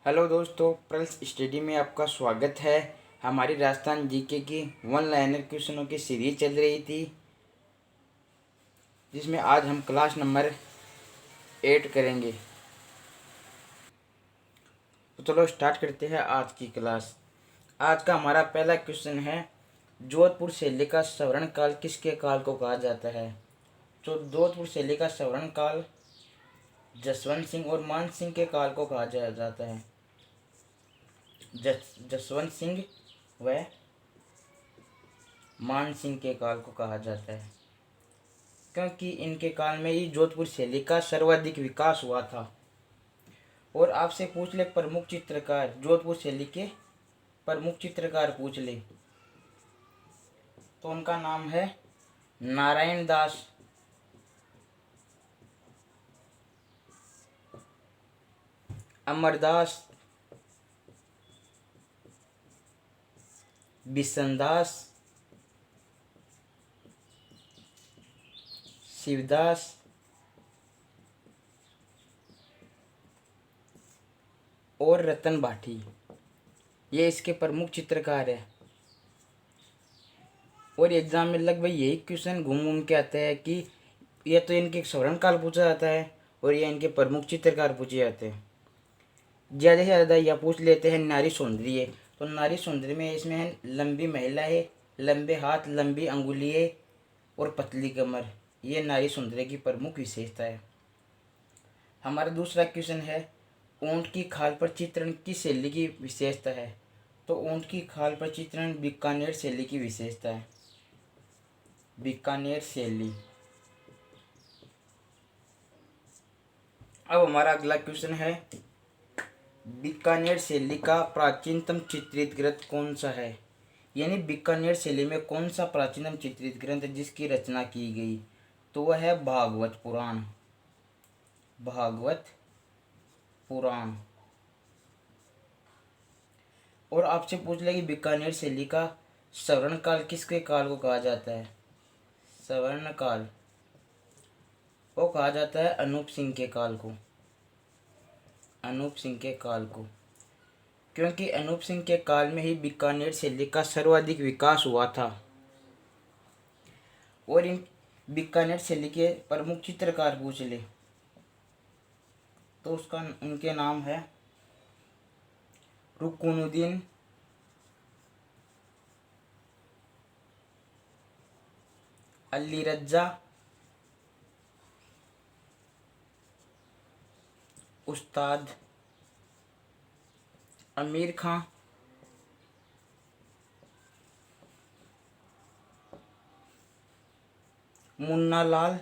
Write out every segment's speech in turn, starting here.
Hello दोस्तों, pulse study में आपका स्वागत है। हमारी राजस्थान जीके की वन लाइनर क्वेश्चनों की सीरीज चल रही थी, जिसमें आज हम क्लास नंबर 8 करेंगे। तो चलो स्टार्ट करते हैं आज की क्लास। आज का हमारा पहला क्वेश्चन है, जोधपुर शैली का सवर्ण काल किसके काल को कहा जाता है। तो जोधपुर शैली का सवर्ण काल जसवंत सिंह और मान सिंह के काल को कहा जाता है। जसवंत सिंह व मान सिंह के काल को कहा जाता है, क्योंकि इनके काल में ही जोधपुर शैली का सर्वाधिक विकास हुआ था। और आपसे पूछ ले प्रमुख चित्रकार, जोधपुर शैली के प्रमुख चित्रकार पूछ ले तो उनका नाम है नारायण दास, अमरदास, बिशनदास, शिवदास और रतन भाटी। ये इसके प्रमुख चित्रकार है। और एग्जाम में लगभग यही क्वेश्चन घूम घूम के आता है कि ये तो इनके स्वर्ण काल पूछा जाता है और ये इनके प्रमुख चित्रकार पूछे जाते हैं। ज़्यादा से ज़्यादा यह पूछ लेते हैं नारी सौंदर्य। तो नारी सौंदर्य में इसमें है लंबी महिला है, लंबे हाथ, लंबी अंगुलियाँ और पतली कमर। ये नारी सौंदर्य की प्रमुख विशेषता है। हमारा दूसरा क्वेश्चन है, ऊंट की खाल पर चित्रण किस शैली की विशेषता है। तो ऊंट की खाल पर चित्रण बीकानेर शैली की विशेषता है। बीकानेर शैली। अब हमारा अगला क्वेश्चन है, बीकानेर शैली का प्राचीनतम चित्रित ग्रंथ कौन सा है। यानी बीकानेर शैली में कौन सा प्राचीनतम चित्रित ग्रंथ है जिसकी रचना की गई। तो वह है भागवत पुराण। भागवत पुराण। और आपसे पूछ ले कि बीकानेर शैली का स्वर्ण काल किसके काल को कहा जाता है। स्वर्ण काल वो कहा जाता है अनूप सिंह के काल को। अनूप सिंह के काल को, क्योंकि अनूप सिंह के काल में ही बीकानेर शैली का सर्वाधिक विकास हुआ था। और इन बीकानेर शैली के प्रमुख चित्रकार पूछ ले तो उनके नाम है रुकनुद्दीन, अली रज्जा, उस्ताद अमीर खां, मुन्ना लाल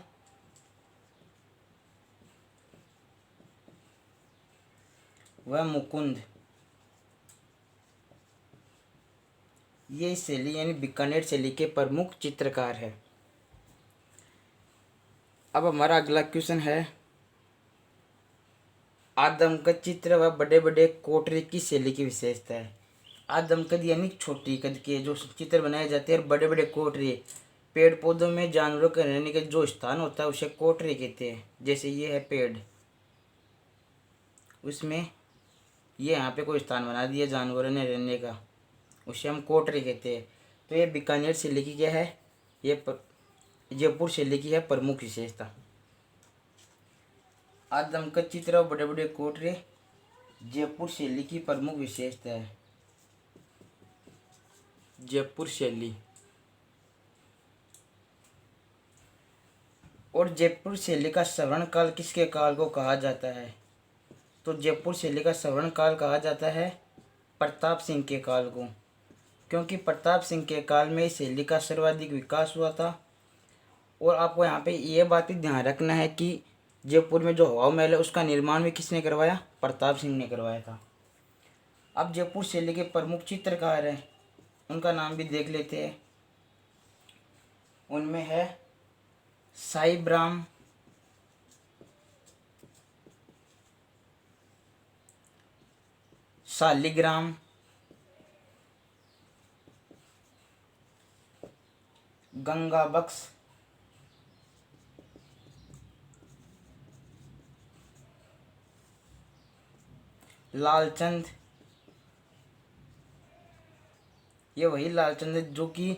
व मुकुंद। ये शैली यानी बीकानेर शैली के प्रमुख चित्रकार है। अब हमारा अगला क्वेश्चन है, आदमकद चित्र व बड़े बड़े कोटरे की शैली की विशेषता है। आदमकद यानी छोटी कद के जो चित्र बनाए जाते हैं, और बड़े बड़े कोटरे पेड़ पौधों में जानवरों के रहने का जो स्थान होता है उसे कोटरे कहते हैं। जैसे ये है पेड़, उसमें ये यहाँ पे कोई स्थान बना दिया जानवरों ने रहने का, उसे हम कोटरे कहते हैं। तो ये बीकानेर शैली की क्या है, ये जयपुर शैली की है प्रमुख विशेषता। आदमकद चित्र और बड़े बड़े कोटरे जयपुर शैली की प्रमुख विशेषता है। जयपुर शैली। और जयपुर शैली का स्वर्ण काल किसके काल को कहा जाता है। तो जयपुर शैली का स्वर्ण काल कहा जाता है प्रताप सिंह के काल को, क्योंकि प्रताप सिंह के काल में इस शैली का सर्वाधिक विकास हुआ था। और आपको यहाँ पे ये बात ही ध्यान रखना है कि जयपुर में जो हवा महल है उसका निर्माण भी किसने करवाया, प्रताप सिंह ने करवाया था। अब जयपुर शैली के प्रमुख चित्रकार हैं, उनका नाम भी देख लेते हैं। उनमें है साईब्राम, शालिग्राम, गंगा बख्श, लालचंद, ये वही लालचंद है जो कि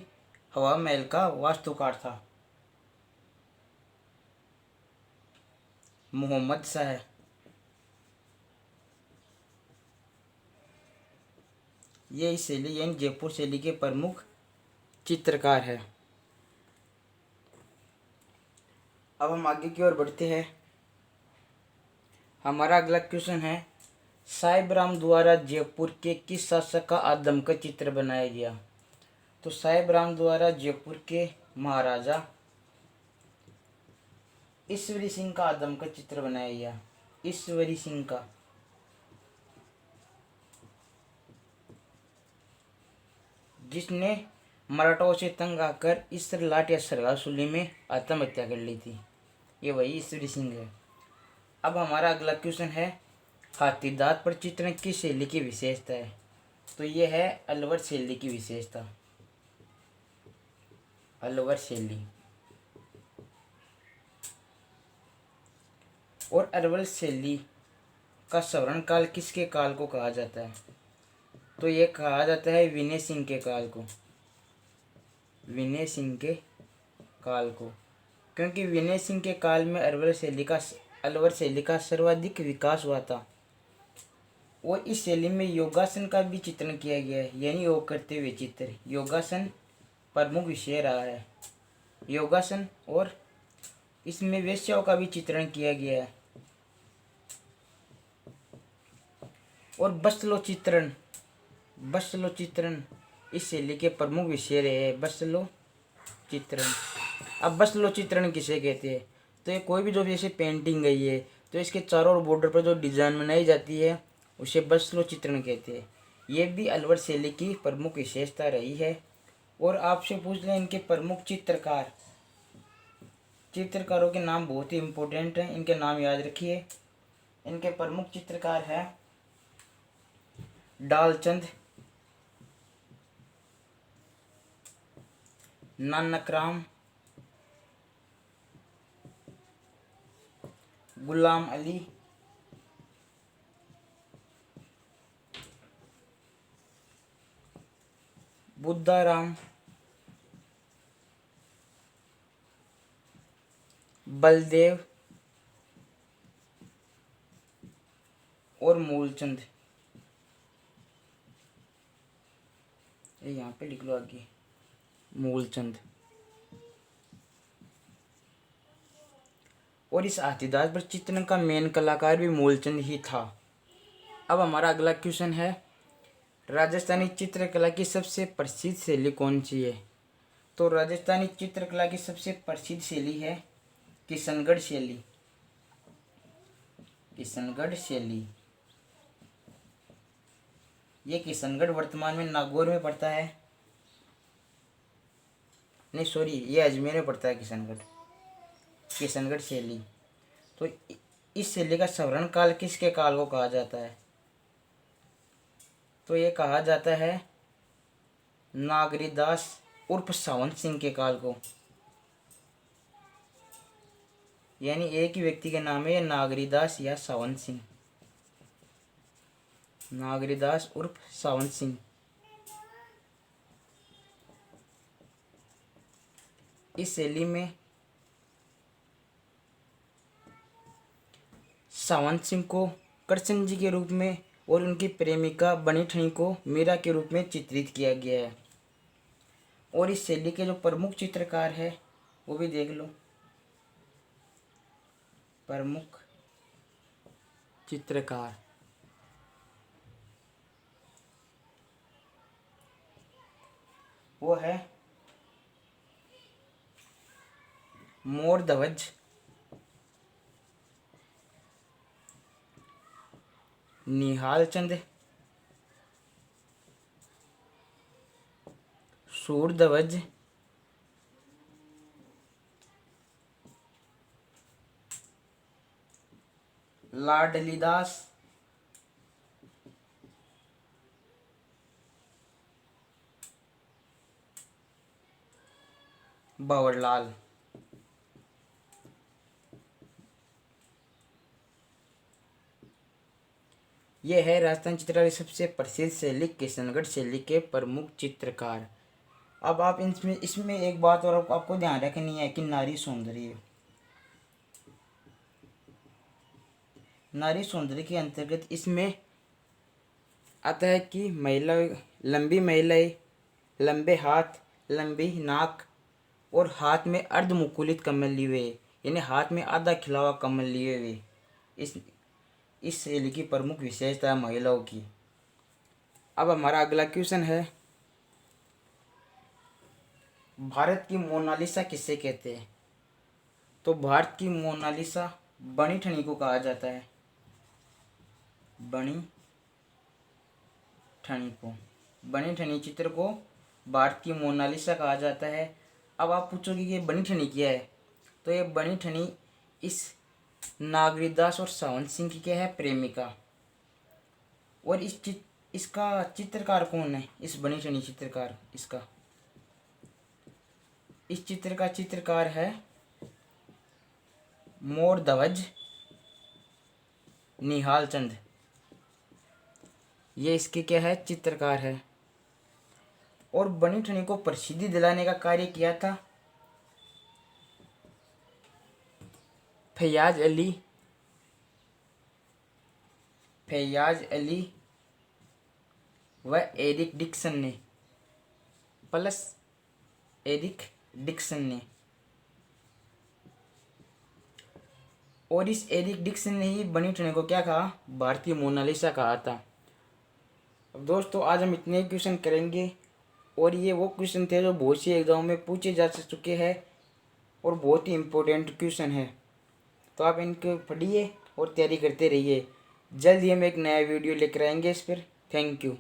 हवा महल का वास्तुकार था। मोहम्मद शाह, ये इस शैली यानी जयपुर शैली के प्रमुख चित्रकार है। अब हम आगे की ओर बढ़ते हैं। हमारा अगला क्वेश्चन है, साहेबराम द्वारा जयपुर के किस शासक का आदमकद चित्र बनाया गया? तो साहेबराम द्वारा जयपुर के महाराजा ईश्वरी सिंह का आदमकद चित्र बनाया गया। ईश्वरी सिंह का, जिसने मराठों से तंग आकर इसरलाट या सरगासुली में आत्महत्या कर ली थी। ये वही ईश्वरी सिंह है। अब हमारा अगला क्वेश्चन है, हाथीदांत पर चित्रण किस शैली की विशेषता है? तो ये है अलवर शैली की विशेषता। अलवर शैली। और अलवर शैली का सवर्ण काल किसके काल को कहा जाता है? तो ये कहा जाता है विनय सिंह के काल को। विनय सिंह के काल को, क्योंकि विनय सिंह के काल में अलवर शैली का सर्वाधिक विकास हुआ था। और इस शैली में योगासन का भी चित्रण किया गया है, यानी योग करते हुए चित्र। योगासन प्रमुख विषय रहा है, योगासन। और इसमें वेश्याओं का भी चित्रण किया गया है। और बसलो चित्रण इस शैली के प्रमुख विषय रहे हैं। बसलो चित्रण। अब बसलो चित्रण किसे कहते हैं? तो ये कोई भी जो जैसे पेंटिंग गई है तो इसके चारों ओर बॉर्डर पर जो डिजाइन बनाई जाती है उसे बसलो चित्रण कहते हैं। ये भी अलवर शैली की प्रमुख विशेषता रही है। और आपसे पूछ लें इनके प्रमुख चित्रकारों के नाम बहुत ही इम्पोर्टेंट हैं, इनके नाम याद रखिए। इनके प्रमुख चित्रकार हैं डालचंद, नानकराम, गुलाम अली, बुद्धाराम, बलदेव और मूलचंद। ये यहाँ पे लिख लो आगे, मूलचंद। और इस हाथीदांत पर चित्रण का मेन कलाकार भी मूलचंद ही था। अब हमारा अगला क्वेश्चन है, राजस्थानी चित्रकला की सबसे प्रसिद्ध शैली कौन सी है? तो राजस्थानी चित्रकला की सबसे प्रसिद्ध शैली है किशनगढ़ शैली। किशनगढ़ शैली। ये किशनगढ़ वर्तमान में नागौर में पड़ता है। नहीं सॉरी, ये अजमेर में पड़ता है किशनगढ़ शैली। तो इस शैली का सवर्ण काल किसके काल को कहा जाता है? तो ये कहा जाता है नागरीदास उर्फ सावंत सिंह के काल को। यानी एक ही व्यक्ति के नाम है नागरीदास या सावंत सिंह। नागरीदास उर्फ सावंत सिंह। इस शैली में सावंत सिंह को कृष्ण जी के रूप में और उनकी प्रेमिका बनी ठनी को मीरा के रूप में चित्रित किया गया है। और इस शैली के जो प्रमुख चित्रकार है वो भी देख लो। प्रमुख चित्रकार वो है मोर ध्वज, निहाल चंद, सूरध्वज, लाडलीदास, भंवरलाल। ये है राजस्थान चित्रकारी सबसे प्रसिद्ध शैली किशनगढ़ शैली के प्रमुख चित्रकार। अब आप इसमें एक बात और आपको ध्यान रखनी है कि नारी सौंदर्य, नारी सौंदर्य के अंतर्गत इसमें आता है कि लंबी महिलाएं, लंबे हाथ, लंबी नाक और हाथ में अर्ध मुकुलित कमल लिए हुए, यानी हाथ में आधा खिला हुआ कमल लिए हुए। इस शैली की प्रमुख विशेषता है महिलाओं की। अब हमारा अगला क्वेश्चन है, भारत की मोनालिसा किसे कहते हैं? तो भारत की मोनालिसा बनी ठनी को कहा जाता है। बनी ठनी चित्र को भारत की मोनालिसा कहा जाता है। अब आप पूछोगे कि ये बनी ठनी क्या है? तो ये बनी ठनी इस नागरीदास और सावंत सिंह की क्या है, प्रेमिका। और इसका चित्रकार कौन है? इस बनी ठनी चित्रकार, इस चित्र का चित्रकार है मोर ध्वज निहाल चंद। ये इसके क्या है, चित्रकार है। और बनी ठनी को प्रसिद्धि दिलाने का कार्य किया था फैयाज अली व एरिक डिक्सन ने। और इस एरिक डिक्सन ने ही बनी ठनी को क्या कहा, भारतीय मोनालिसा कहा था। अब दोस्तों आज हम इतने क्वेश्चन करेंगे, और ये वो क्वेश्चन थे जो बहुत सी एग्जाम में पूछे जा चुके हैं और बहुत ही इम्पोर्टेंट क्वेश्चन है। तो आप इनको पढ़िए और तैयारी करते रहिए। जल्द ही हम एक नया वीडियो लेकर आएंगे इस पर। Thank you.